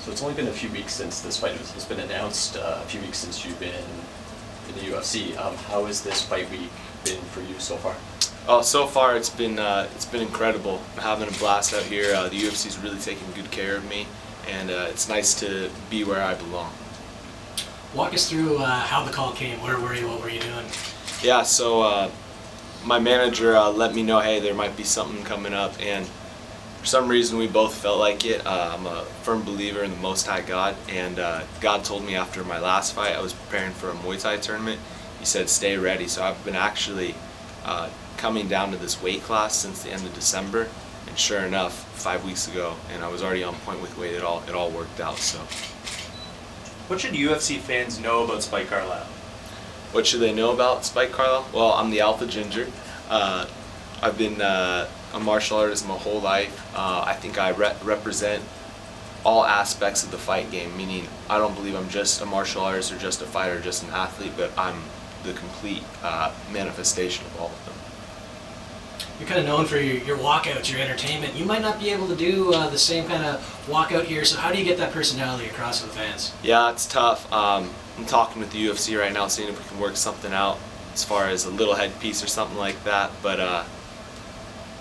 So it's only been a few weeks since this fight has been announced, a few weeks since you've been in the UFC. How has this fight week been for you so far? Oh, so far it's been incredible. I'm having a blast out here. The UFC's really taking good care of me, and it's nice to be where I belong. Walk us through how the call came. Where were you? What were you doing? Yeah, so my manager let me know, hey, there might be something coming up, and for some reason we both felt like it. I'm a firm believer in the Most High God, and God told me after my last fight, I was preparing for a Muay Thai tournament. He said, stay ready. So I've been actually coming down to this weight class since the end of December, and sure enough, 5 weeks ago, and I was already on point with weight. It all worked out. So, what should UFC fans know about Spike Carlyle? What should they know about Spike Carlyle? Well, I'm the Alpha Ginger. I've been a martial artist my whole life. I think I represent all aspects of the fight game, meaning I don't believe I'm just a martial artist or just a fighter or just an athlete, but I'm the complete manifestation of all of them. You're kind of known for your walkouts, your entertainment. You might not be able to do the same kind of walkout here, so how do you get that personality across to the fans? Yeah, it's tough. I'm talking with the UFC right now, seeing if we can work something out as far as a little headpiece or something like that, but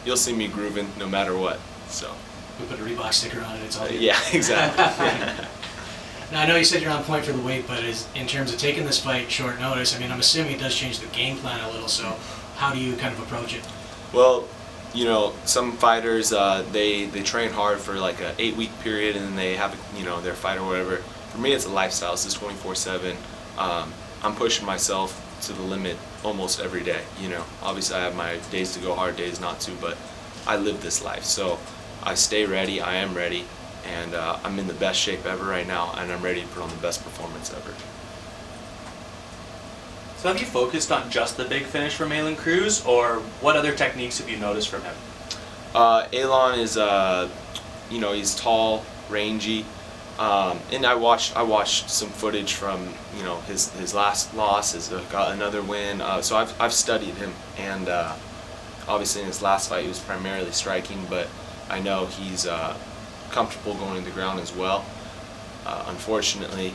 you'll see me grooving no matter what. So we put a Reebok sticker on it, it's all good. Yeah, exactly. Now, I know you said you're on point for the weight, but in terms of taking this fight short notice, I mean, I'm assuming it does change the game plan a little, so how do you kind of approach it? Well, you know, some fighters, they train hard for like an 8-week period, and then they have, you know, their fight or whatever. For me, it's a lifestyle. This is 24/7. I'm pushing myself to the limit almost every day. You know, obviously I have my days to go hard, days not to, but I live this life. So I stay ready. I am ready, and I'm in the best shape ever right now, and I'm ready to put on the best performance ever. So have you focused on just the big finish from Alan Cruz, or what other techniques have you noticed from him? Alon is, you know, he's tall, rangy, and I watched some footage from, you know, his last loss. Has got another win. So I've studied him, and obviously in his last fight he was primarily striking, but I know he's comfortable going to the ground as well. Unfortunately,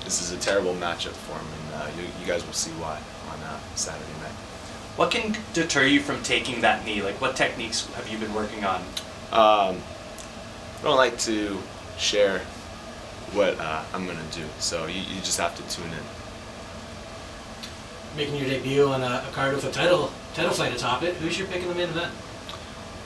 this is a terrible matchup for him, and you guys will see why on Saturday night. What can deter you from taking that knee? Like, what techniques have you been working on? I don't like to share what I'm going to do, so you just have to tune in. Making your debut on a card with a title fight atop it, who's your pick in the main event?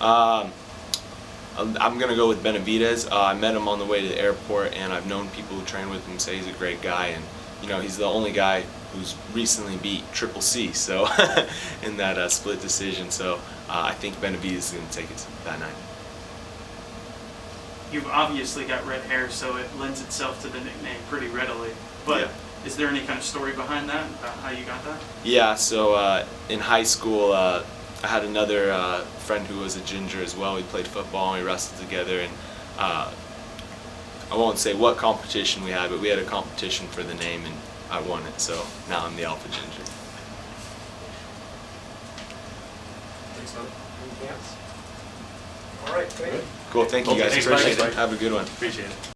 I'm going to go with Benavidez. I met him on the way to the airport, and I've known people who train with him say he's a great guy, and you know, he's the only guy who's recently beat Triple C, so in that split decision. So I think Benavidez is going to take it that night. You've obviously got red hair, so it lends itself to the nickname pretty readily. But yeah. Is there any kind of story behind that, about how you got that? Yeah, so in high school, I had another friend who was a ginger as well. We played football and we wrestled together, and I won't say what competition we had, but we had a competition for the name, and I won it. So now I'm the Alpha Ginger. Thanks, man. Anything else? All right, great. Cool, thank you guys. Thanks, Appreciate Mike. it. Have a good one. Appreciate it.